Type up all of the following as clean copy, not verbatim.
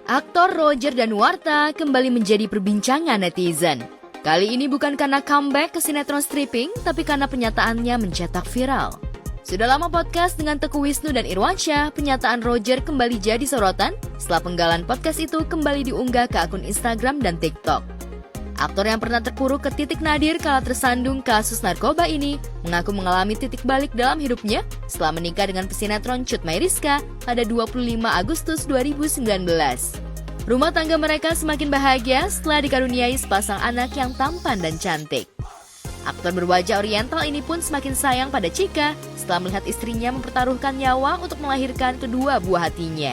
Aktor Roger Danuarta kembali menjadi perbincangan netizen. Kali ini bukan karena comeback ke sinetron stripping, tapi karena penyataannya mencetak viral. Sudah lama podcast dengan Teguh Wisnu dan Irwansyah, penyataan Roger kembali jadi sorotan setelah penggalan podcast itu kembali diunggah ke akun Instagram dan TikTok. Aktor yang pernah terpuruk ke titik nadir kala tersandung kasus narkoba ini mengaku mengalami titik balik dalam hidupnya setelah menikah dengan pesinetron Cut Mayriska pada 25 Agustus 2019. Rumah tangga mereka semakin bahagia setelah dikaruniai sepasang anak yang tampan dan cantik. Aktor berwajah oriental ini pun semakin sayang pada Chika setelah melihat istrinya mempertaruhkan nyawa untuk melahirkan kedua buah hatinya.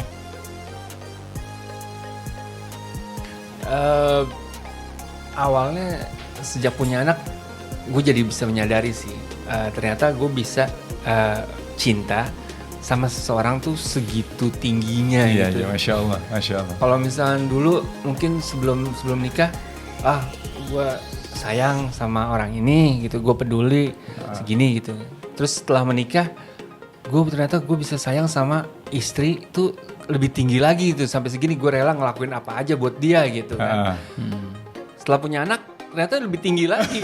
Awalnya sejak punya anak, gue jadi bisa menyadari sih, ternyata gue bisa cinta sama seseorang tuh segitu tingginya gitu. Iya, Masya Allah. Kalau misalnya dulu mungkin sebelum nikah, gue sayang sama orang ini gitu, gue peduli segini gitu. Terus setelah menikah, ternyata gue bisa sayang sama istri tuh lebih tinggi lagi gitu, sampai segini gue rela ngelakuin apa aja buat dia gitu kan. Setelah punya anak, ternyata lebih tinggi lagi.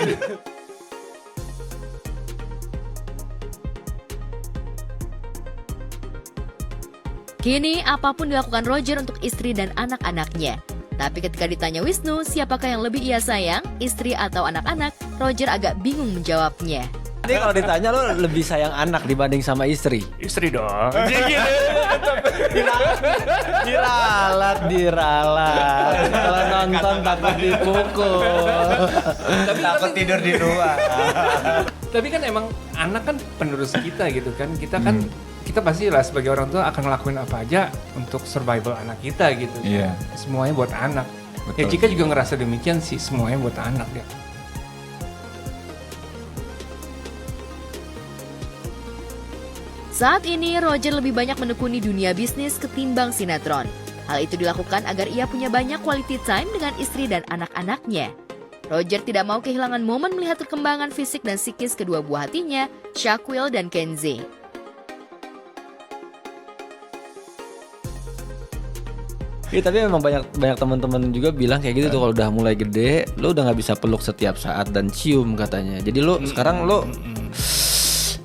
Kini, apapun dilakukan Roger untuk istri dan anak-anaknya. Tapi ketika ditanya Wisnu, siapakah yang lebih ia sayang, istri atau anak-anak, Roger agak bingung menjawabnya. Jadi kalau ditanya lo lebih sayang anak dibanding sama istri? Istri dong. Diralat. Kalau nonton takut dipukul. Takut tidur di luar. Tapi kan emang anak kan penerus kita gitu kan. Kita kan kita pasti lah sebagai orang tua akan ngelakuin apa aja untuk survival anak kita gitu. Iya. Semuanya buat anak. Betul. Ya Cika juga ngerasa demikian sih, semuanya buat anak ya. Saat ini, Roger lebih banyak menekuni dunia bisnis ketimbang sinetron. Hal itu dilakukan agar ia punya banyak quality time dengan istri dan anak-anaknya. Roger tidak mau kehilangan momen melihat perkembangan fisik dan psikis kedua buah hatinya, Shaquille dan Kenzie. Iya, tapi memang banyak teman-teman juga bilang kayak gitu tuh, kalau udah mulai gede, lo udah nggak bisa peluk setiap saat dan cium katanya. Jadi lo sekarang lo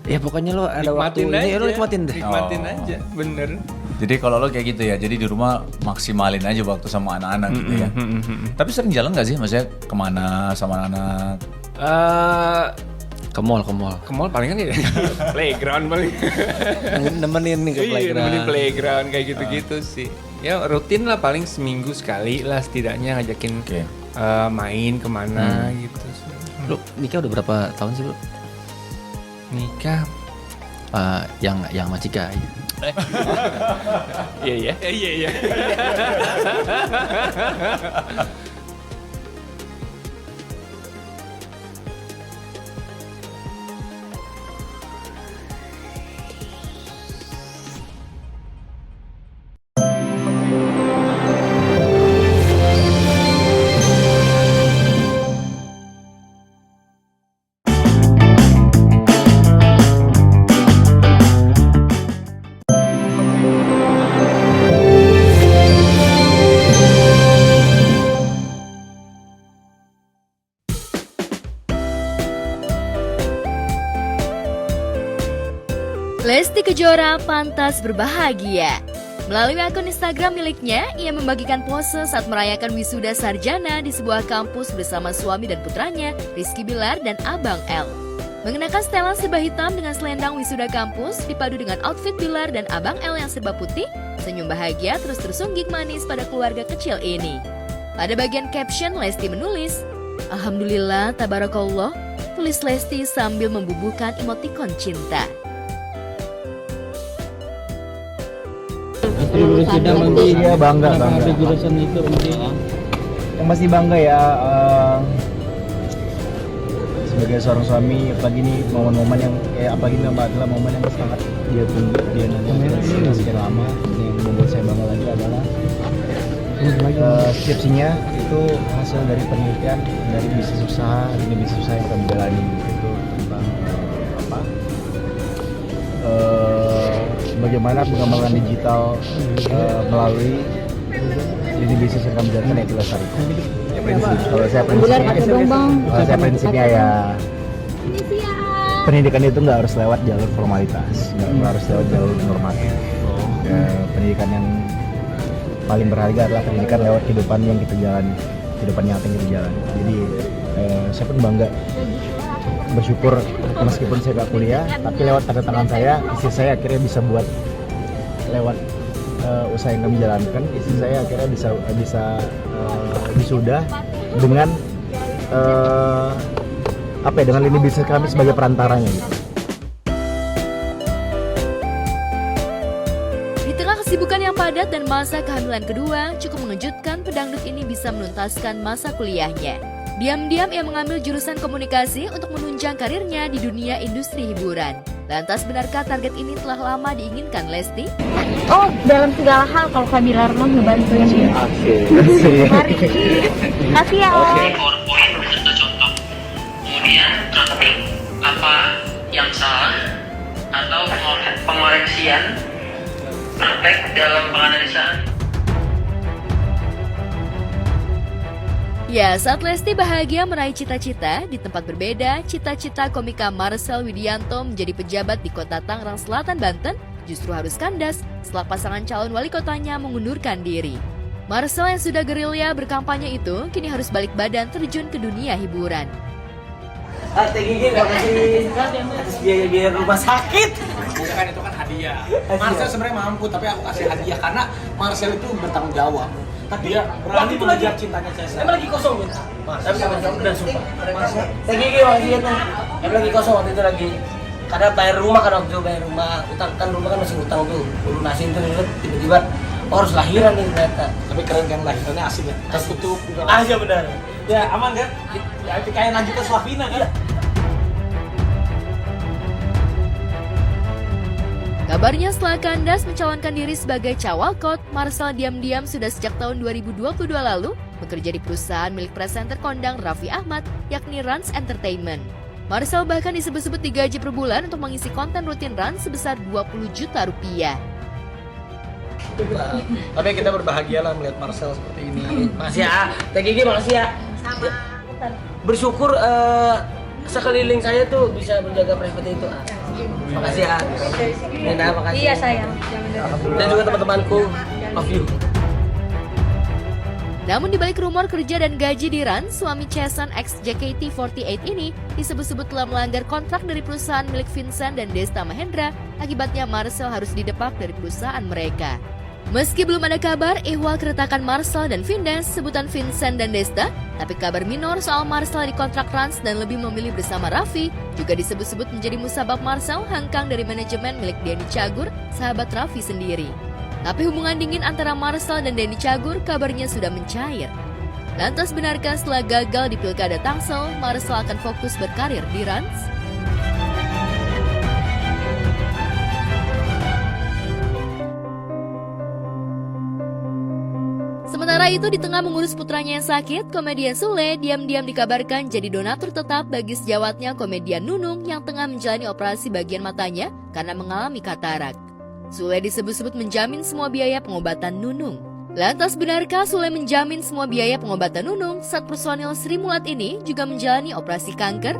ya pokoknya lo ada waktu ini lo nikmatin deh. Nikmatin aja, bener. Jadi kalau lo kayak gitu ya, jadi di rumah maksimalin aja waktu sama anak-anak gitu ya. Tapi sering jalan gak sih, maksudnya kemana sama anak-anak? Ke mall. Ke mall paling kan ya playground paling. Nemenin nih ke playground. Nemenin playground kayak gitu-gitu sih. Ya rutin lah, paling seminggu sekali lah setidaknya ngajakin main kemana gitu. Lo nikah udah berapa tahun sih lo? Nikah Yang sama Cika. Iya. Lesti Kejora pantas berbahagia. Melalui akun Instagram miliknya, ia membagikan pose saat merayakan wisuda sarjana di sebuah kampus bersama suami dan putranya, Rizky Bilar dan Abang L. Mengenakan setelan serba hitam dengan selendang wisuda kampus, dipadu dengan outfit Bilar dan Abang L yang serba putih, senyum bahagia terus tersungging manis pada keluarga kecil ini. Pada bagian caption, Lesti menulis, "Alhamdulillah, tabarakallah," tulis Lesti sambil membubuhkan emotikon cinta. Iya, bangga. Yang pasti bangga ya, sebagai seorang suami, apalagi ini momen-momen yang apalagi ini adalah momen yang sangat dia tunggu, dia nunggu sekian lama. Yang membuat saya bangga lagi adalah skripsinya itu hasil dari penelitian dari bisnis usaha yang kami jalani, itu tentang bagaimana pengembangan digital melalui lini bisnis yang kami jalankan ya dilestarikan. Ya prinsip. Kalau saya prinsipnya ya pendidikan itu nggak harus lewat jalur formalitas, nggak harus lewat jalur normatif. Ya, pendidikan yang paling berharga adalah pendidikan lewat kehidupan yang kita jalani, kehidupan nyata yang kita jalani. Jadi saya pun bangga, bersyukur meskipun saya gak kuliah, tapi lewat tanda tangan saya, istri saya akhirnya bisa buat lewat usaha yang kami jalankan, istri saya akhirnya bisa wisuda dengan dengan lini bisnis kami sebagai perantaranya gitu. Di tengah kesibukan yang padat dan masa kehamilan kedua, cukup mengejutkan pedangdut ini bisa menuntaskan masa kuliahnya. Diam-diam ia mengambil jurusan komunikasi untuk menunjang karirnya di dunia industri hiburan. Lantas benarkah target ini telah lama diinginkan Lesti? Oh, dalam segala hal kalau Kak Bilar mau ngebantuin. Mari. Kasih ya, Om. PowerPoint beserta contoh. Kemudian praktik apa yang salah atau pengoreksian praktek dalam penganalisaan. Ya, saat Lesti bahagia meraih cita-cita, di tempat berbeda, cita-cita komika Marcel Widianto menjadi pejabat di kota Tangerang Selatan, Banten justru harus kandas setelah pasangan calon wali kotanya mengundurkan diri. Marcel yang sudah gerilya berkampanye itu kini harus balik badan terjun ke dunia hiburan. Teh Gigi nggak kasih atas biaya rumah sakit. Bukan, itu kan hadiah. Marcel sebenarnya mampu, tapi aku kasih hadiah karena Marcel itu bertanggung jawab. Tapi dia berani mengejar cintanya Cesar. Emang lagi kosong gitu. Tapi sama kamu dan sumpah. Teh Gigi masih ingat nih. Emang lagi kosong waktu itu lagi. Karena bayar rumah kan waktu itu bayar rumah. Utang kan rumah kan masih utang tuh. Lunasin tuh tiba-tiba harus lahiran nih ternyata. Tapi keren kan lahirannya asik ya. Tertutup juga. Aja benar. Ya aman kan? Ya kayak lanjut ke Slavina kan? Kabarnya setelah kandas mencalonkan diri sebagai cawalkot, Marcel diam-diam sudah sejak tahun 2022 lalu bekerja di perusahaan milik presenter kondang Raffi Ahmad, yakni Rans Entertainment. Marcel bahkan disebut-sebut digaji per bulan untuk mengisi konten rutin Rans sebesar 20 juta rupiah. Tapi kita berbahagia lah melihat Marcel seperti ini. Makasih ya. Teh Gigi makasih ya. Sama. Bersyukur sekeliling saya tuh bisa menjaga private itu. Makasih ya. Nina, makasih. Iya sayang. Dan juga teman-temanku, love you. Namun dibalik rumor kerja dan gaji di Rans, suami Chesan ex JKT48 ini disebut-sebut telah melanggar kontrak dari perusahaan milik Vincent dan Desta Mahendra. Akibatnya Marcel harus didepak dari perusahaan mereka. Meski belum ada kabar ihwal keretakan Marcel dan Vindes, sebutan Vincent dan Desta, tapi kabar minor soal Marcel di kontrak Rans dan lebih memilih bersama Raffi juga disebut-sebut menjadi musabab Marcel hangkang dari manajemen milik Denny Cagur, sahabat Raffi sendiri. Tapi hubungan dingin antara Marcel dan Denny Cagur kabarnya sudah mencair. Lantas benarkah setelah gagal di Pilkada Tangsel, Marcel akan fokus berkarir di Rans? Sementara itu di tengah mengurus putranya yang sakit, komedian Sule diam-diam dikabarkan jadi donatur tetap bagi sejawatnya komedian Nunung yang tengah menjalani operasi bagian matanya karena mengalami katarak. Sule disebut-sebut menjamin semua biaya pengobatan Nunung. Lantas benarkah Sule menjamin semua biaya pengobatan Nunung saat personil Sri Mulat ini juga menjalani operasi kanker?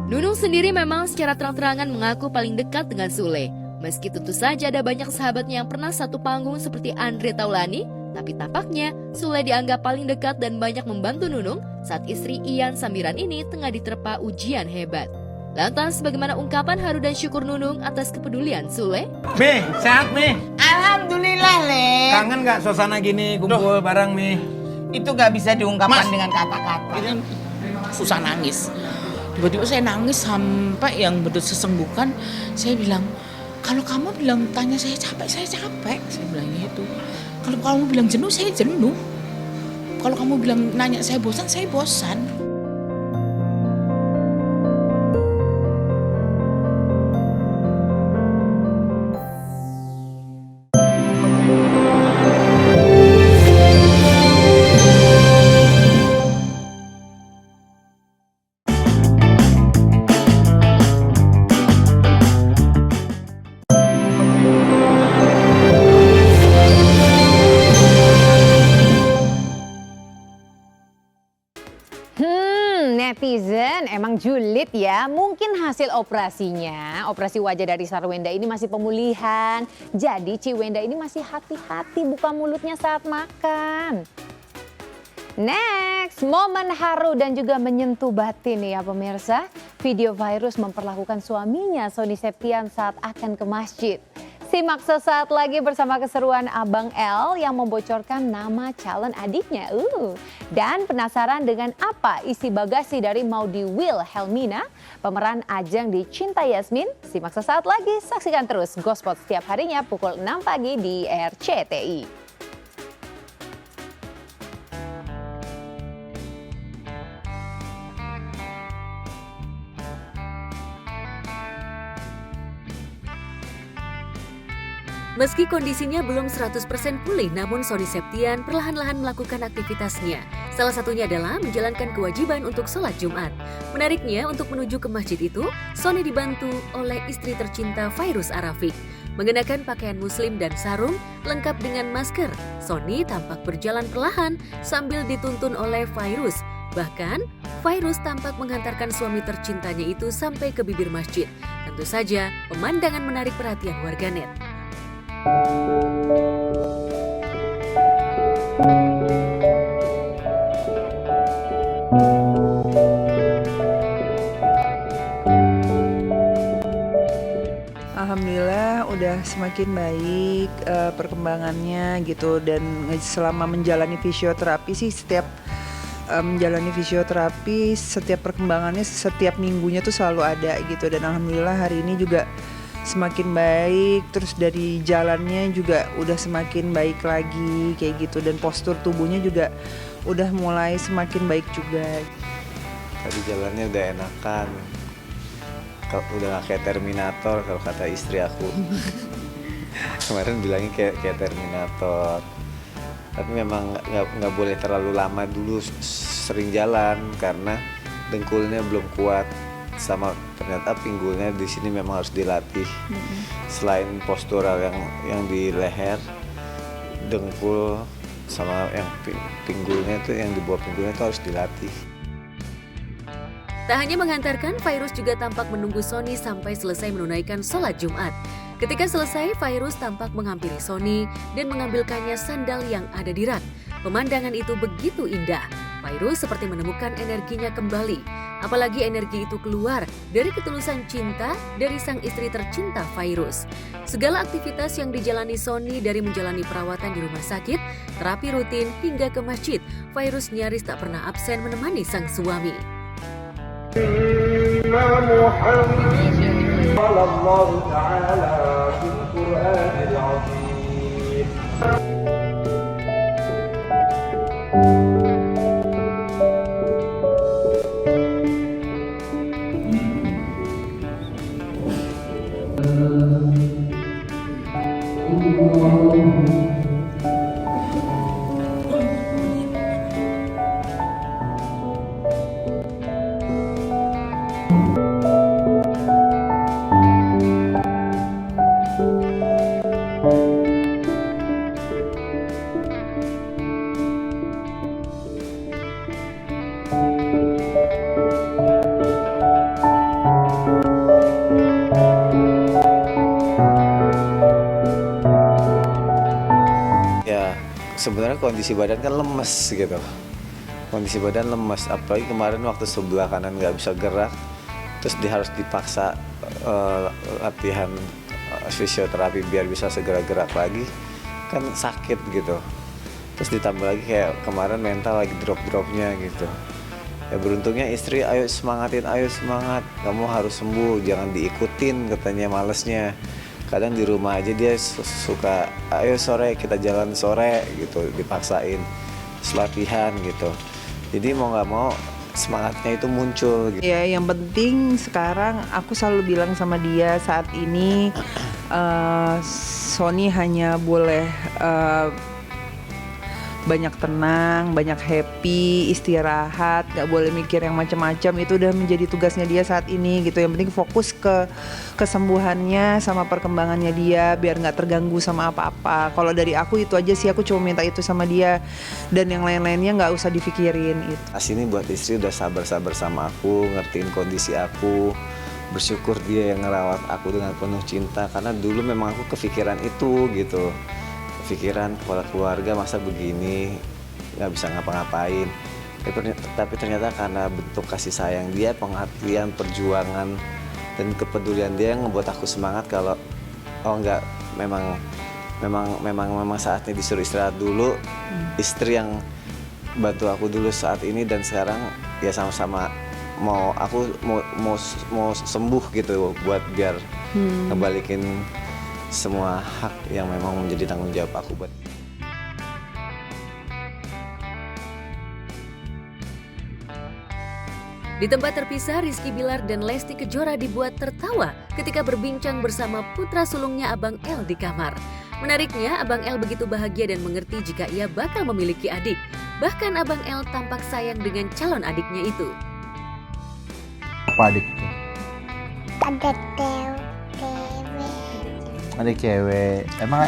Nunung sendiri memang secara terang-terangan mengaku paling dekat dengan Sule. Meski tentu saja ada banyak sahabatnya yang pernah satu panggung seperti Andre Taulani, tapi tampaknya Sule dianggap paling dekat dan banyak membantu Nunung saat istri Ian Sambiran ini tengah diterpa ujian hebat. Lantas bagaimana ungkapan haru dan syukur Nunung atas kepedulian Sule? Mi, sehat Mi? Alhamdulillah, Le. Kangen gak suasana gini kumpul bareng Mi? Itu gak bisa diungkapkan Mas. dengan kata-kata. Ini susah nangis. Tiba-tiba saya nangis sampai yang betul sesenggukan. Saya bilang, kalau kamu bilang tanya saya capek. Saya bilang gitu. Kalau kamu bilang jenuh, saya jenuh. Kalau kamu bilang nanya saya bosan, saya bosan. julid ya. Mungkin hasil operasi wajah dari Sarwenda ini masih pemulihan. Jadi Ciwenda ini masih hati-hati buka mulutnya saat makan. Next, momen haru dan juga menyentuh batin ya pemirsa. Video virus memperlakukan suaminya Sony Septian saat akan ke masjid. Simak sesaat lagi bersama keseruan Abang L yang membocorkan nama calon adiknya. Dan penasaran dengan apa isi bagasi dari Maudy Wilhelmina, pemeran Ajeng di Cinta Yasmin? Simak sesaat lagi, saksikan terus Gospot setiap harinya pukul 6 pagi di RCTI. Meski kondisinya belum 100% pulih, namun Sony Septian perlahan-lahan melakukan aktivitasnya. Salah satunya adalah menjalankan kewajiban untuk sholat Jumat. Menariknya, untuk menuju ke masjid itu, Sony dibantu oleh istri tercinta Fairuz Arafik. Mengenakan pakaian muslim dan sarung, lengkap dengan masker, Sony tampak berjalan perlahan sambil dituntun oleh Fairuz. Bahkan, Fairuz tampak menghantarkan suami tercintanya itu sampai ke bibir masjid. Tentu saja, pemandangan menarik perhatian warganet. Alhamdulillah udah semakin baik perkembangannya gitu, dan selama menjalani fisioterapi sih menjalani fisioterapi setiap perkembangannya setiap minggunya tuh selalu ada gitu, dan alhamdulillah hari ini juga semakin baik, terus dari jalannya juga udah semakin baik lagi kayak gitu, dan postur tubuhnya juga udah mulai semakin baik juga. Tadi jalannya udah enakan, udah gak kayak Terminator kalau kata istri aku. Kemarin bilangnya kayak Terminator, tapi memang nggak boleh terlalu lama dulu sering jalan karena dengkulnya belum kuat. Sama ternyata pinggulnya di sini memang harus dilatih. Selain postural yang di leher, dengkul sama yang pinggulnya itu, yang di bawah pinggulnya itu harus dilatih. Tak hanya menghantarkan, Fairuz juga tampak menunggu Sony sampai selesai menunaikan sholat Jumat. Ketika selesai, Fairuz tampak menghampiri Sony dan mengambilkannya sandal yang ada di rak. Pemandangan itu begitu indah. Fairuz seperti menemukan energinya kembali. Apalagi energi itu keluar dari ketulusan cinta dari sang istri tercinta Fairuz. Segala aktivitas yang dijalani Sony, dari menjalani perawatan di rumah sakit, terapi rutin hingga ke masjid, Fairuz nyaris tak pernah absen menemani sang suami. Sebenarnya kondisi badan kan lemes gitu, kondisi badan lemes, apalagi kemarin waktu sebelah kanan nggak bisa gerak, terus dia harus dipaksa latihan fisioterapi biar bisa segera gerak lagi, kan sakit gitu. Terus ditambah lagi kayak kemarin mental lagi drop-dropnya gitu. Ya beruntungnya istri, ayo semangatin, ayo semangat, kamu harus sembuh, jangan diikutin katanya malesnya. Kadang di rumah aja dia suka, ayo sore kita jalan sore gitu, dipaksain latihan gitu. Jadi mau nggak mau semangatnya itu muncul gitu. Ya yang penting sekarang aku selalu bilang sama dia saat ini Sony hanya boleh banyak tenang, banyak happy, istirahat, nggak boleh mikir yang macam-macam. Itu udah menjadi tugasnya dia saat ini gitu. Yang penting fokus ke kesembuhannya sama perkembangannya dia, biar nggak terganggu sama apa-apa. Kalau dari aku itu aja sih, aku cuma minta itu sama dia, dan yang lain-lainnya nggak usah dipikirin itu. Asini buat istri udah sabar-sabar sama aku, ngertiin kondisi aku, bersyukur dia yang ngerawat aku dengan penuh cinta. Karena dulu memang aku kepikiran itu gitu, kepikiran kepala keluarga masa begini, nggak bisa ngapa-ngapain. Tapi ternyata karena bentuk kasih sayang dia, pengertian, perjuangan, dan kepedulian dia yang membuat aku semangat kalau enggak, memang saatnya disuruh istirahat dulu. Istri yang bantu aku dulu saat ini, dan sekarang ya sama-sama mau sembuh gitu, buat biar ngebalikin semua hak yang memang menjadi tanggung jawab aku buat. Di tempat terpisah, Rizky Bilar dan Lesti Kejora dibuat tertawa ketika berbincang bersama putra sulungnya Abang L di kamar. Menariknya, Abang L begitu bahagia dan mengerti jika ia bakal memiliki adik. Bahkan Abang L tampak sayang dengan calon adiknya itu. Apa adik itu? Adik cewek. Emang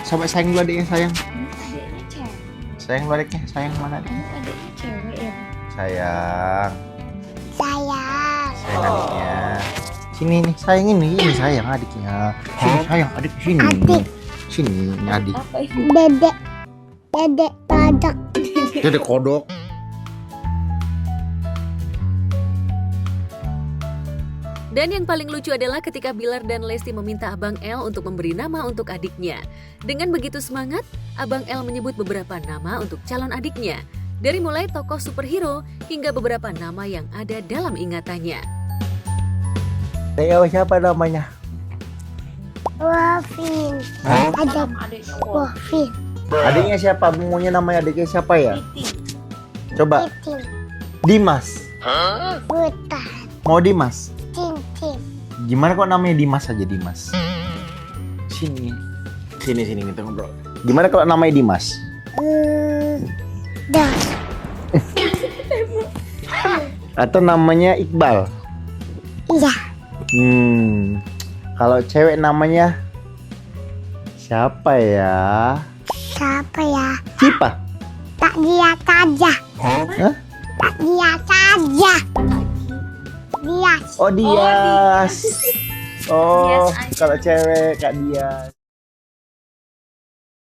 coba sayang dulu adiknya, sayang. Sayang dulu adiknya, sayang mana adiknya? Adiknya cewek ya. Sayang. Sayang adiknya. Sini nih, sayang ini sayang adiknya. Sini sayang adik sini. Sini ini adik. Dedek kodok. Dedek kodok. Dan yang paling lucu adalah ketika Bilar dan Lesti meminta Abang L untuk memberi nama untuk adiknya. Dengan begitu semangat, Abang L menyebut beberapa nama untuk calon adiknya. Dari mulai tokoh superhero hingga beberapa nama yang ada dalam ingatannya. Siapa namanya? Wafin. Adiknya Wafin. Adiknya siapa? Maunya namanya adiknya siapa ya? Coba. Dimas. Buta. Mau Dimas? Cincin. Gimana kok namanya Dimas aja Dimas? Sini kita ngobrol. Gimana kalau namanya Dimas? Das. Atau namanya Iqbal? Iya. Kalau cewek namanya siapa ya? Cipa? Tak dia saja. Hah? Tak dia saja. Dias. Oh Dias. Oh, kalau cewek Kak Dias.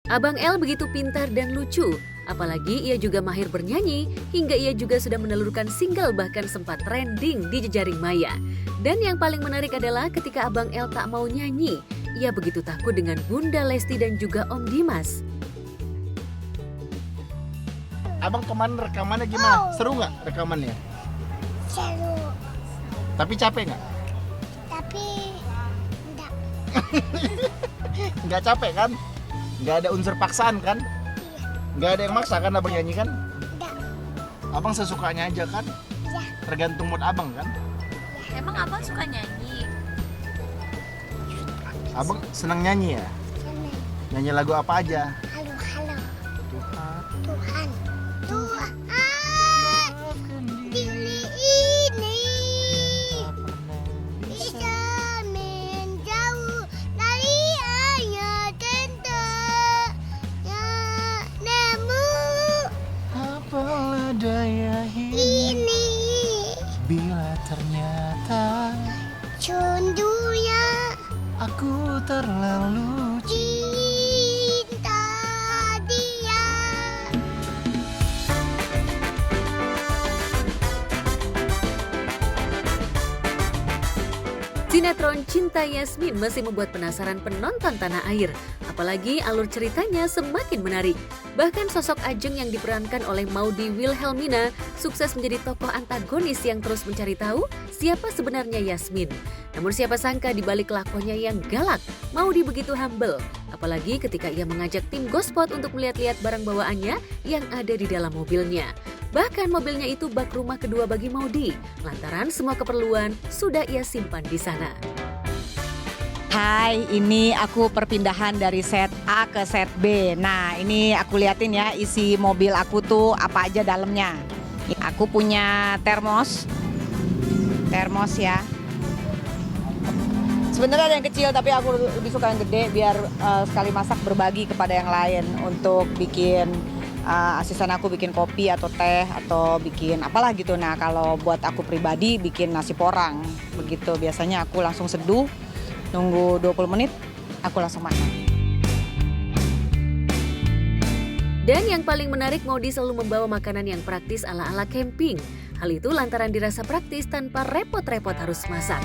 Abang L begitu pintar dan lucu. Apalagi ia juga mahir bernyanyi, hingga ia juga sudah menelurkan single bahkan sempat trending di jejaring maya. Dan yang paling menarik adalah ketika Abang L tak mau nyanyi, ia begitu takut dengan Bunda Lesti dan juga Om Dimas. Abang kemarin rekamannya gimana? Seru nggak rekamannya? Seru. Tapi capek nggak? Tapi enggak. Nggak capek kan? Nggak ada unsur paksaan kan? Nggak ada yang maksa kan abang nyanyi kan? Enggak. Abang sesukanya aja kan? Iya. Tergantung mood abang kan? Emang abang suka nyanyi? Abang senang nyanyi ya? Senang. Nyanyi lagu apa aja? Halo. Tuhan. Diri ini bisa menjauh dari hanya tentang nemu. Apalah daya Ini bila ternyata cundunya aku terlalu cinta dia. Sinetron Cinta Yasmin masih membuat penasaran penonton tanah air. Apalagi alur ceritanya semakin menarik. Bahkan sosok Ajeng yang diperankan oleh Maudy Wilhelmina sukses menjadi tokoh antagonis yang terus mencari tahu siapa sebenarnya Yasmin. Namun siapa sangka di balik lakonnya yang galak, Maudy begitu humble. Apalagi ketika ia mengajak tim Gospot untuk melihat-lihat barang bawaannya yang ada di dalam mobilnya. Bahkan mobilnya itu bak rumah kedua bagi Maudy, lantaran semua keperluan sudah ia simpan di sana. Hai, ini aku perpindahan dari set A ke set B. Nah, ini aku liatin ya isi mobil aku tuh apa aja dalamnya. Aku punya termos ya. Sebenarnya ada yang kecil tapi aku lebih suka yang gede biar sekali masak berbagi kepada yang lain untuk bikin asisten aku bikin kopi atau teh atau bikin apalah gitu. Nah, kalau buat aku pribadi bikin nasi porang. Begitu biasanya aku langsung seduh. Nunggu 20 menit, aku langsung makan. Dan yang paling menarik, Maudy selalu membawa makanan yang praktis ala-ala camping. Hal itu lantaran dirasa praktis tanpa repot-repot harus masak.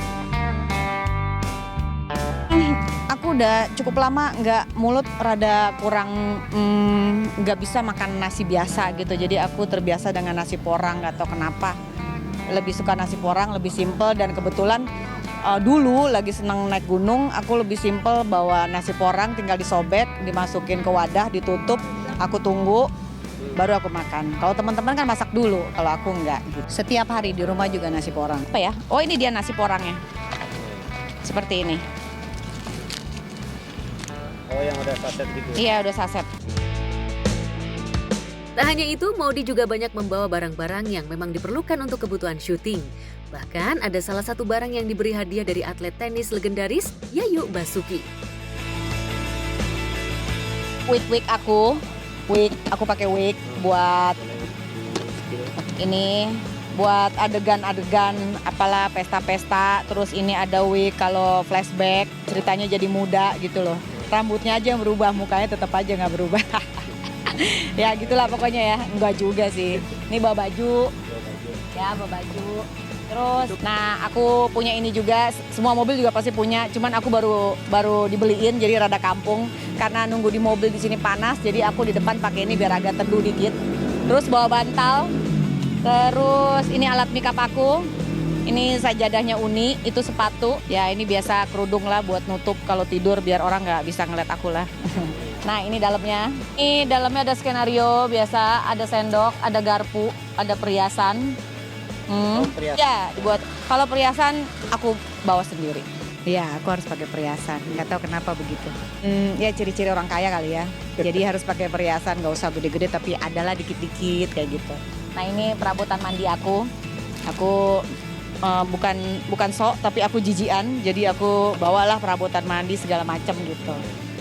Aku udah cukup lama mulut rada kurang nggak bisa makan nasi biasa gitu. Jadi aku terbiasa dengan nasi porang, nggak tahu kenapa. Lebih suka nasi porang, lebih simple dan kebetulan dulu lagi seneng naik gunung, aku lebih simpel bawa nasi porang tinggal disobek, dimasukin ke wadah, ditutup, aku tunggu, baru aku makan. Kalau teman-teman kan masak dulu, kalau aku enggak. Gitu. Setiap hari di rumah juga nasi porang. Apa ya? Oh ini dia nasi porangnya. Seperti ini. Oh yang udah saset gitu? Iya udah saset. Tak hanya itu, Maudy juga banyak membawa barang-barang yang memang diperlukan untuk kebutuhan syuting. Bahkan ada salah satu barang yang diberi hadiah dari atlet tenis legendaris, Yayu Basuki. Wig aku pakai wig buat ini, buat adegan-adegan apalah pesta-pesta. Terus ini ada wig kalau flashback, ceritanya jadi muda gitu loh. Rambutnya aja yang berubah, mukanya tetap aja nggak berubah. Ya gitulah pokoknya ya, enggak juga sih. Ini bawa baju. Ya, bawa baju. Terus, nah aku punya ini juga, semua mobil juga pasti punya, cuman aku baru dibeliin jadi rada kampung karena nunggu di mobil di sini panas, jadi aku di depan pakai ini biar agak teduh dikit. Terus bawa bantal. Terus ini alat makeup aku. Ini sajadahnya Uni, itu sepatu. Ya ini biasa kerudung lah buat nutup kalau tidur biar orang nggak bisa ngeliat aku lah. Nah ini dalamnya. Ini dalamnya ada skenario biasa, ada sendok, ada garpu, ada perhiasan. Ya, dibuat. Kalau perhiasan aku bawa sendiri. Iya, aku harus pakai perhiasan. Nggak tahu kenapa begitu. Ya ciri-ciri orang kaya kali ya. Jadi harus pakai perhiasan, nggak usah gede-gede tapi adalah dikit-dikit kayak gitu. Nah ini perabotan mandi aku. Aku bukan sok tapi aku jijian. Jadi aku bawalah perabotan mandi segala macam gitu.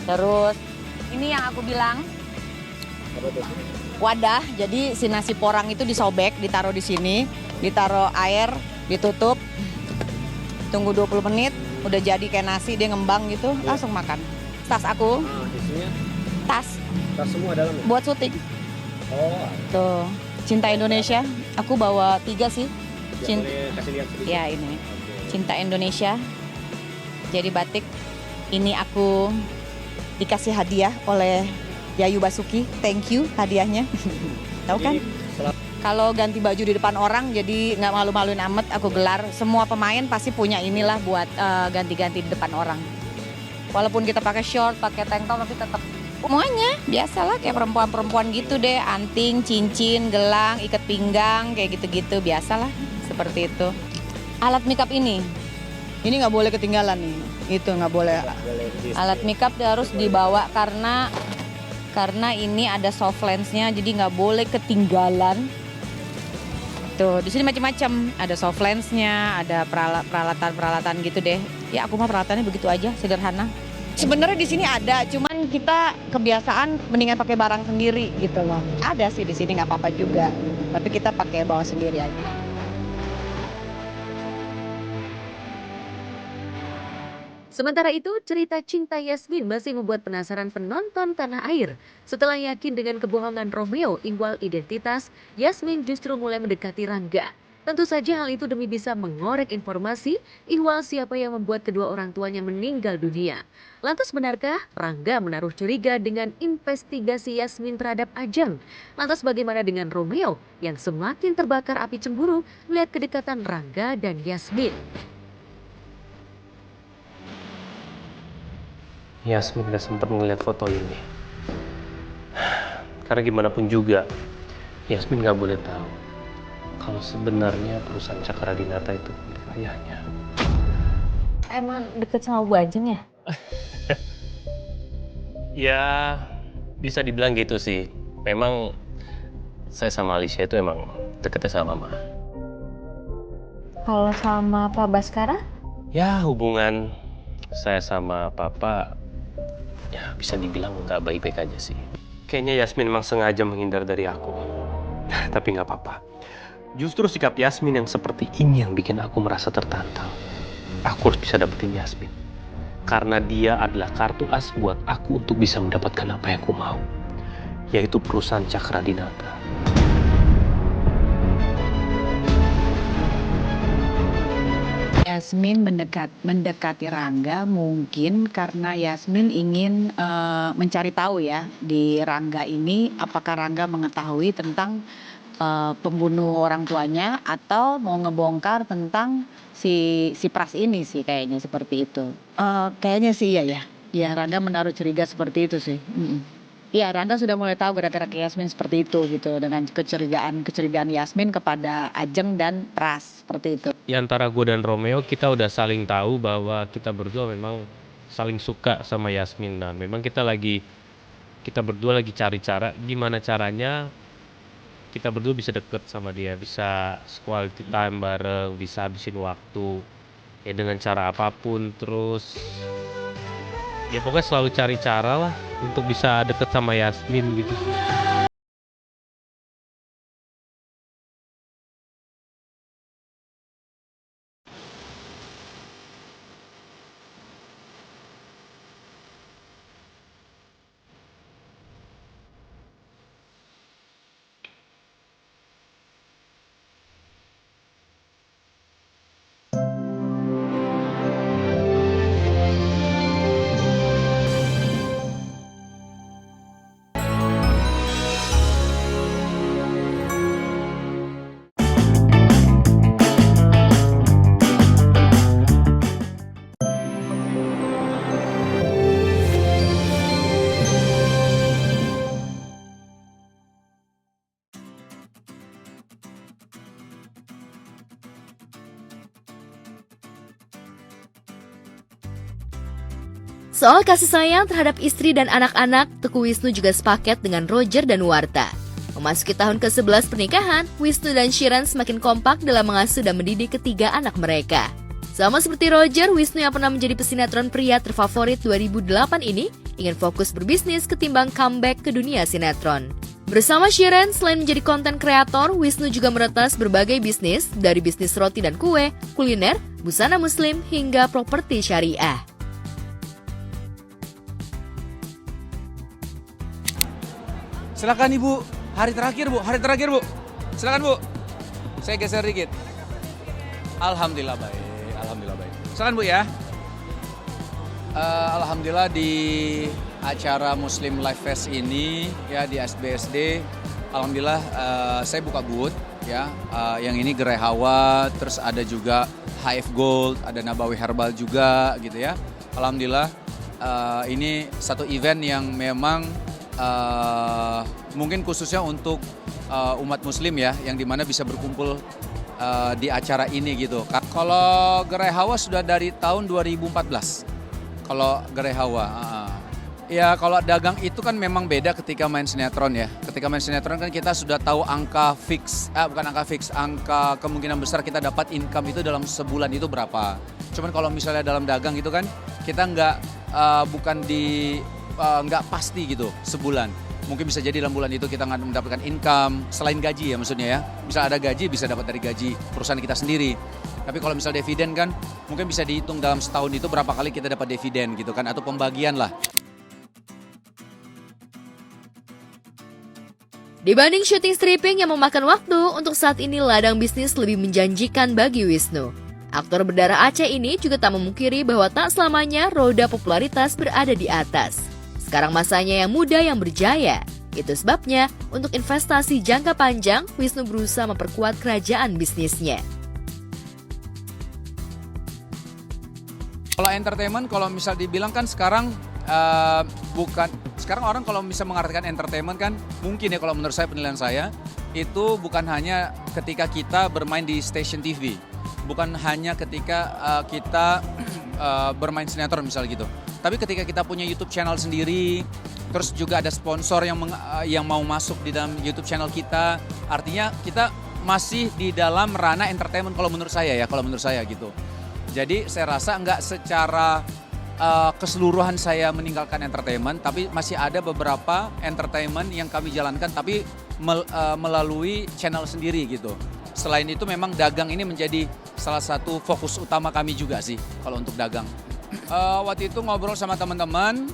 Terus ini yang aku bilang wadah. Jadi si nasi porang itu disobek, ditaruh di sini. Ditaruh air, ditutup, tunggu 20 menit, udah jadi kayak nasi, dia ngembang gitu, langsung makan. Tas aku, tas semua dalamnya? Buat syuting. Oh. Tuh, Cinta Indonesia, aku bawa 3 sih. Boleh kasih lihat sedikit? Ya ini, Cinta Indonesia, jadi batik. Ini aku dikasih hadiah oleh Yayu Basuki, thank you hadiahnya. Tahu kan? Kalau ganti baju di depan orang jadi nggak malu-maluin amat, aku gelar. Semua pemain pasti punya inilah buat ganti-ganti di depan orang. Walaupun kita pakai short, pakai tank top tapi tetap semuanya biasalah kayak perempuan-perempuan gitu deh, anting, cincin, gelang, ikat pinggang kayak gitu-gitu biasalah seperti itu. Alat makeup ini nggak boleh ketinggalan nih, itu nggak boleh. Alat makeup harus dibawa karena ini ada soft lensnya jadi nggak boleh ketinggalan. Tuh, di sini macam-macam. Ada soft lensnya, ada peralatan-peralatan gitu deh. Ya aku mah peralatannya begitu aja, sederhana. Sebenarnya di sini ada, cuman kita kebiasaan mendingan pakai barang sendiri gitu loh. Ada sih di sini nggak apa-apa juga, tapi kita pakai bawa sendiri aja. Sementara itu, cerita cinta Yasmin masih membuat penasaran penonton tanah air. Setelah yakin dengan kebohongan Romeo ihwal identitas, Yasmin justru mulai mendekati Rangga. Tentu saja hal itu demi bisa mengorek informasi ihwal siapa yang membuat kedua orang tuanya meninggal dunia. Lantas benarkah Rangga menaruh curiga dengan investigasi Yasmin terhadap Ajeng? Lantas bagaimana dengan Romeo yang semakin terbakar api cemburu melihat kedekatan Rangga dan Yasmin? Yasmin gak sempat melihat foto ini. Karena gimana pun juga, Yasmin gak boleh tahu kalau sebenarnya perusahaan Cakra Dinata itu milik ayahnya. Emang deket sama Bu Ajeng ya? Ya, bisa dibilang gitu sih. Memang saya sama Alicia itu emang deketnya sama Mama. Kalau sama Pak Baskara? Ya, hubungan saya sama Papa ya bisa dibilang nggak baik-baik aja sih. Kayaknya Yasmin memang sengaja menghindar dari aku. Tapi nggak apa-apa. Justru sikap Yasmin yang seperti ini yang bikin aku merasa tertantang. Aku harus bisa dapetin Yasmin. Karena dia adalah kartu as buat aku untuk bisa mendapatkan apa yang aku mau. Yaitu perusahaan Cakra Dinata. Yasmin mendekati Rangga mungkin karena Yasmin ingin mencari tahu ya di Rangga ini apakah Rangga mengetahui tentang pembunuh orang tuanya atau mau ngebongkar tentang si Pras ini sih kayaknya seperti itu. Kayaknya sih iya ya. Ya Rangga menaruh curiga seperti itu sih. Iya, Rangga sudah mulai tahu gerak-gerak Yasmin seperti itu gitu dengan kecurigaan Yasmin kepada Ajeng dan Pras seperti itu. Di antara gue dan Romeo kita udah saling tahu bahwa kita berdua memang saling suka sama Yasmin dan memang kita berdua lagi cari cara gimana caranya kita berdua bisa deket sama dia, bisa quality time bareng, bisa habisin waktu ya dengan cara apapun. Terus ya pokoknya selalu cari cara lah untuk bisa deket sama Yasmin gitu. Soal kasih sayang terhadap istri dan anak-anak, Teguh Wisnu juga sepaket dengan Roger Danuarta. Memasuki tahun ke-11 pernikahan, Wisnu dan Shiren semakin kompak dalam mengasuh dan mendidik ketiga anak mereka. Sama seperti Roger, Wisnu yang pernah menjadi pesinetron pria terfavorit 2008 ini ingin fokus berbisnis ketimbang comeback ke dunia sinetron. Bersama Shiren, selain menjadi konten kreator, Wisnu juga meretas berbagai bisnis, dari bisnis roti dan kue, kuliner, busana muslim, hingga properti syariah. Silakan Ibu, hari terakhir Bu. Silakan Bu. Saya geser dikit. Alhamdulillah baik. Silakan Bu ya. Alhamdulillah di acara Muslim Life Fest ini ya di SBSD, alhamdulillah saya buka booth ya. Yang ini Gerai Hawa, terus ada juga HF Gold, ada Nabawi Herbal juga gitu ya. Alhamdulillah ini satu event yang memang mungkin khususnya untuk umat muslim ya, yang dimana bisa berkumpul di acara ini gitu. Kalau Gerai Hawa sudah dari tahun 2014, kalau Gerai Hawa. Ya kalau dagang itu kan memang beda ketika main sinetron ya. Ketika main sinetron kan kita sudah tahu angka fix, angka kemungkinan besar kita dapat income itu dalam sebulan itu berapa. Cuman kalau misalnya dalam dagang itu kan kita nggak pasti gitu sebulan. Mungkin bisa jadi dalam bulan itu kita nggak mendapatkan income selain gaji ya maksudnya ya. Misal ada gaji bisa dapat dari gaji perusahaan kita sendiri. Tapi kalau misal dividen kan mungkin bisa dihitung dalam setahun itu berapa kali kita dapat dividen gitu kan, atau pembagian lah. Dibanding syuting stripping yang memakan waktu, untuk saat ini ladang bisnis lebih menjanjikan bagi Wisnu. Aktor berdarah Aceh ini juga tak memungkiri bahwa tak selamanya roda popularitas berada di atas. Sekarang masanya yang muda yang berjaya. Itu sebabnya, untuk investasi jangka panjang, Wisnu berusaha memperkuat kerajaan bisnisnya. Kalau entertainment, kalau misal dibilang kan sekarang sekarang orang kalau bisa mengartikan entertainment kan mungkin ya kalau menurut saya, penilaian saya, itu bukan hanya ketika kita bermain di stasiun TV. Bukan hanya ketika kita bermain sinetron misalnya gitu. Tapi ketika kita punya YouTube channel sendiri, terus juga ada sponsor yang mau masuk di dalam YouTube channel kita, artinya kita masih di dalam ranah entertainment kalau menurut saya gitu. Jadi saya rasa nggak secara keseluruhan saya meninggalkan entertainment, tapi masih ada beberapa entertainment yang kami jalankan tapi melalui channel sendiri gitu. Selain itu memang dagang ini menjadi salah satu fokus utama kami juga sih kalau untuk dagang. Waktu itu ngobrol sama teman-teman,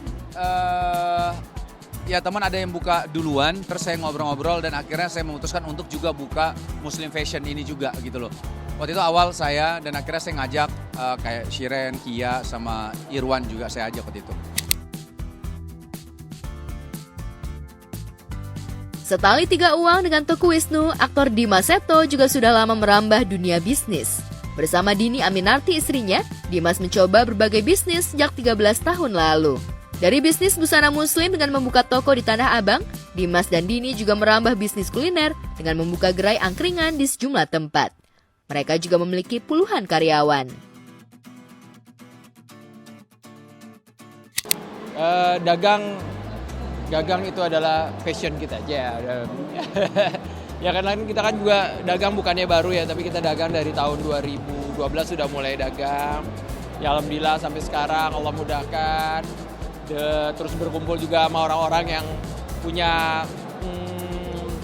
ya teman ada yang buka duluan, terus saya ngobrol-ngobrol dan akhirnya saya memutuskan untuk juga buka Muslim Fashion ini juga gitu loh. Waktu itu awal saya dan akhirnya saya ngajak kayak Shiren, Kia, sama Irwan juga saya ajak waktu itu. Setali tiga uang dengan Teguh Wisnu, aktor Dimas Septo juga sudah lama merambah dunia bisnis. Bersama Dini Aminarti istrinya, Dimas mencoba berbagai bisnis sejak 13 tahun lalu. Dari bisnis busana muslim dengan membuka toko di Tanah Abang, Dimas dan Dini juga merambah bisnis kuliner dengan membuka gerai angkringan di sejumlah tempat. Mereka juga memiliki puluhan karyawan. Dagang itu adalah passion kita aja. Ya kan kita kan juga dagang bukannya baru ya, tapi kita dagang dari tahun 2012 sudah mulai dagang. Ya alhamdulillah sampai sekarang Allah mudahkan. Terus berkumpul juga sama orang-orang yang punya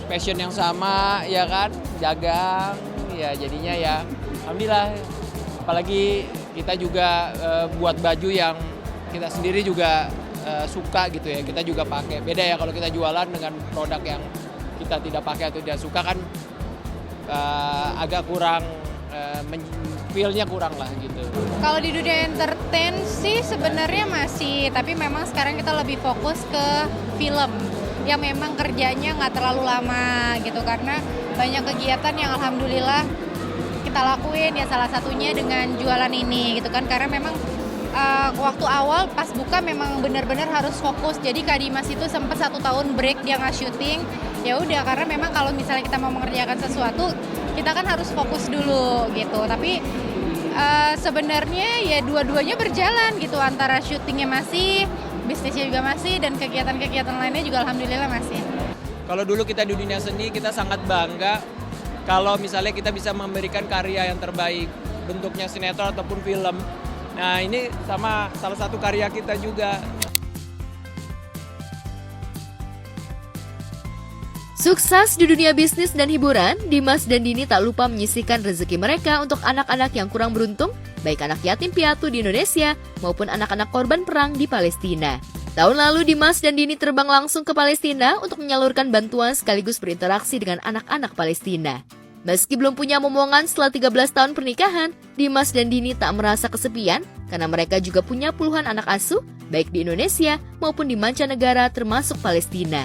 passion yang sama, ya kan, dagang. Ya jadinya ya alhamdulillah, apalagi kita juga buat baju yang kita sendiri juga suka gitu ya, kita juga pakai. Beda ya kalau kita jualan dengan produk yang kita tidak pakai atau tidak suka kan agak kurang, feel-nya kurang lah gitu. Kalau di dunia entertain sih sebenarnya masih, tapi memang sekarang kita lebih fokus ke film yang memang kerjanya nggak terlalu lama gitu, karena banyak kegiatan yang alhamdulillah kita lakuin ya, salah satunya dengan jualan ini gitu kan, karena memang waktu awal pas buka memang benar-benar harus fokus. Jadi Kak Dimas itu sempat 1 tahun break, dia nggak syuting. Ya udah, karena memang kalau misalnya kita mau mengerjakan sesuatu kita kan harus fokus dulu gitu. Tapi sebenarnya ya dua-duanya berjalan gitu, antara syutingnya masih, bisnisnya juga masih, dan kegiatan-kegiatan lainnya juga alhamdulillah masih. Kalau dulu kita di dunia seni kita sangat bangga kalau misalnya kita bisa memberikan karya yang terbaik, bentuknya sinetron ataupun film. Nah ini sama salah satu karya kita juga. Sukses di dunia bisnis dan hiburan, Dimas dan Dini tak lupa menyisihkan rezeki mereka untuk anak-anak yang kurang beruntung, baik anak yatim piatu di Indonesia maupun anak-anak korban perang di Palestina. Tahun lalu Dimas dan Dini terbang langsung ke Palestina untuk menyalurkan bantuan sekaligus berinteraksi dengan anak-anak Palestina. Meski belum punya momongan setelah 13 tahun pernikahan, Dimas dan Dini tak merasa kesepian karena mereka juga punya puluhan anak asuh, baik di Indonesia maupun di mancanegara termasuk Palestina.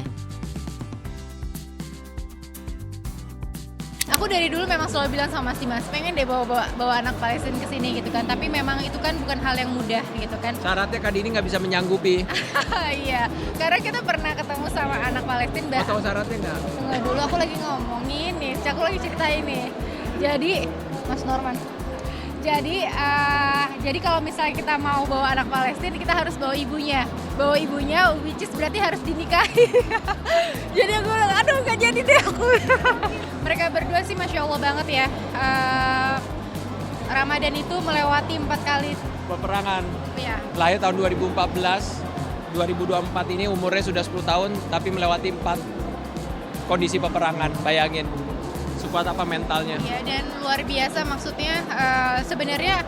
Aku dari dulu memang selalu bilang sama Mas Dimas, pengen deh bawa anak Palestina ke sini gitu kan. Tapi memang itu kan bukan hal yang mudah gitu kan. Syaratnya Kak Dini nggak bisa menyanggupi. Iya, karena kita pernah ketemu sama anak Palestina. Tahu syaratnya nggak? Tunggu dulu, aku lagi ngomongin nih, aku lagi ceritain nih. Jadi, Mas Norman. Jadi kalau misalnya kita mau bawa anak Palestina, kita harus bawa ibunya. Bawa ibunya, which is berarti harus dinikahi. Jadi aku bilang, aduh gak jadi deh aku. Mereka berdua sih Masya Allah banget ya. Ramadan itu melewati 4 kali peperangan. Iya. Lahir tahun 2014, 2024 ini umurnya sudah 10 tahun, tapi melewati 4 kondisi peperangan, bayangin. Sekuat apa mentalnya. Ya, dan luar biasa maksudnya sebenarnya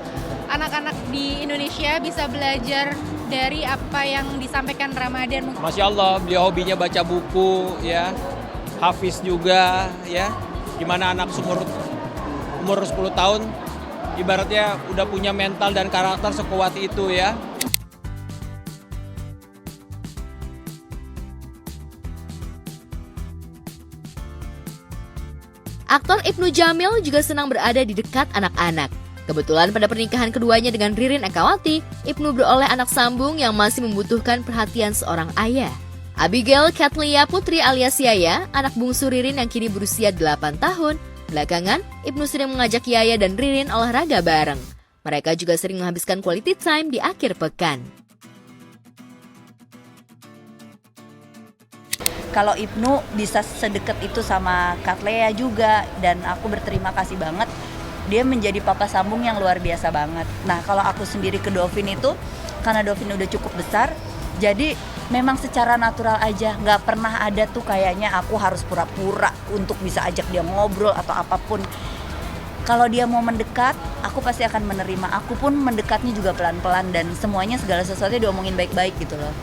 anak-anak di Indonesia bisa belajar dari apa yang disampaikan Ramadan. Masya Allah, beliau hobinya baca buku ya, hafiz juga ya. Gimana anak umur 10 tahun ibaratnya udah punya mental dan karakter sekuat itu ya. Aktor Ibnu Jamil juga senang berada di dekat anak-anak. Kebetulan pada pernikahan keduanya dengan Ririn Ekawati, Ibnu beroleh anak sambung yang masih membutuhkan perhatian seorang ayah. Abigail Katlia Putri alias Yaya, anak bungsu Ririn yang kini berusia 8 tahun. Belakangan, Ibnu sering mengajak Yaya dan Ririn olahraga bareng. Mereka juga sering menghabiskan quality time di akhir pekan. Kalau Ibnu bisa sedekat itu sama Kak Lea juga, dan aku berterima kasih banget. Dia menjadi papa sambung yang luar biasa banget. Nah, kalau aku sendiri ke Dovin itu, karena Dovin udah cukup besar, jadi memang secara natural aja, nggak pernah ada tuh kayaknya aku harus pura-pura untuk bisa ajak dia ngobrol atau apapun. Kalau dia mau mendekat, aku pasti akan menerima. Aku pun mendekatnya juga pelan-pelan, dan semuanya segala sesuatunya diomongin baik-baik gitu loh.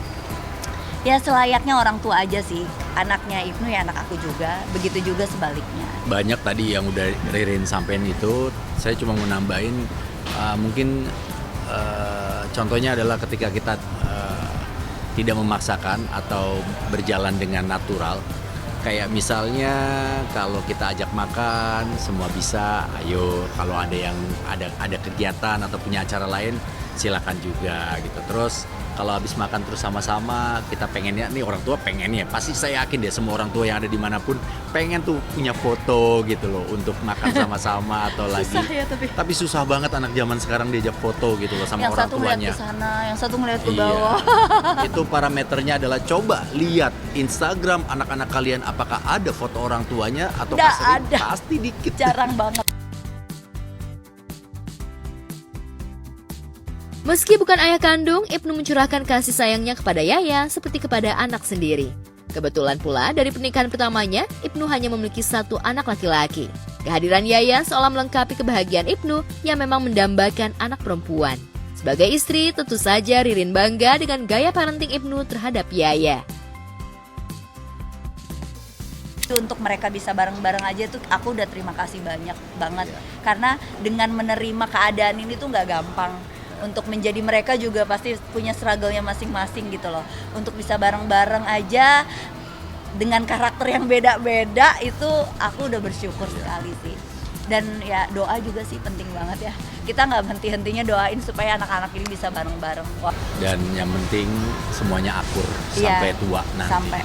Ya selayaknya orang tua aja sih, anaknya Ibnu ya anak aku juga, begitu juga sebaliknya. Banyak tadi yang udah Ririn sampein itu, saya cuma mau nambahin mungkin contohnya adalah ketika kita tidak memaksakan atau berjalan dengan natural. Kayak misalnya kalau kita ajak makan semua bisa, ayo. Kalau ada yang ada kegiatan atau punya acara lain silakan juga gitu. Terus kalau habis makan terus sama-sama, kita pengennya, nih orang tua pengennya, pasti saya yakin deh semua orang tua yang ada dimanapun pengen tuh punya foto gitu loh untuk makan sama-sama atau lagi. Susah ya tapi susah banget anak zaman sekarang diajak foto gitu loh sama yang orang satu tuanya. ngeliat ke sana, yang satu ngeliat ke Iya. bawah. Itu parameternya adalah coba lihat Instagram anak-anak kalian apakah ada foto orang tuanya atau Nggak sering? ada. Pasti dikit. Jarang banget. Meski bukan ayah kandung, Ibnu mencurahkan kasih sayangnya kepada Yaya seperti kepada anak sendiri. Kebetulan pula dari pernikahan pertamanya, Ibnu hanya memiliki satu anak laki-laki. Kehadiran Yaya seolah melengkapi kebahagiaan Ibnu yang memang mendambakan anak perempuan. Sebagai istri, tentu saja Ririn bangga dengan gaya parenting Ibnu terhadap Yaya. Untuk mereka bisa bareng-bareng aja tuh aku udah terima kasih banyak banget. Karena dengan menerima keadaan ini tuh nggak gampang. Untuk menjadi mereka juga pasti punya struggle-nya masing-masing gitu loh. Untuk bisa bareng-bareng aja dengan karakter yang beda-beda itu aku udah bersyukur sekali sih. Dan ya doa juga sih penting banget ya. Kita nggak henti-hentinya doain supaya anak-anak ini bisa bareng-bareng. Dan yang penting semuanya akur Iya, sampai tua nanti. Sampai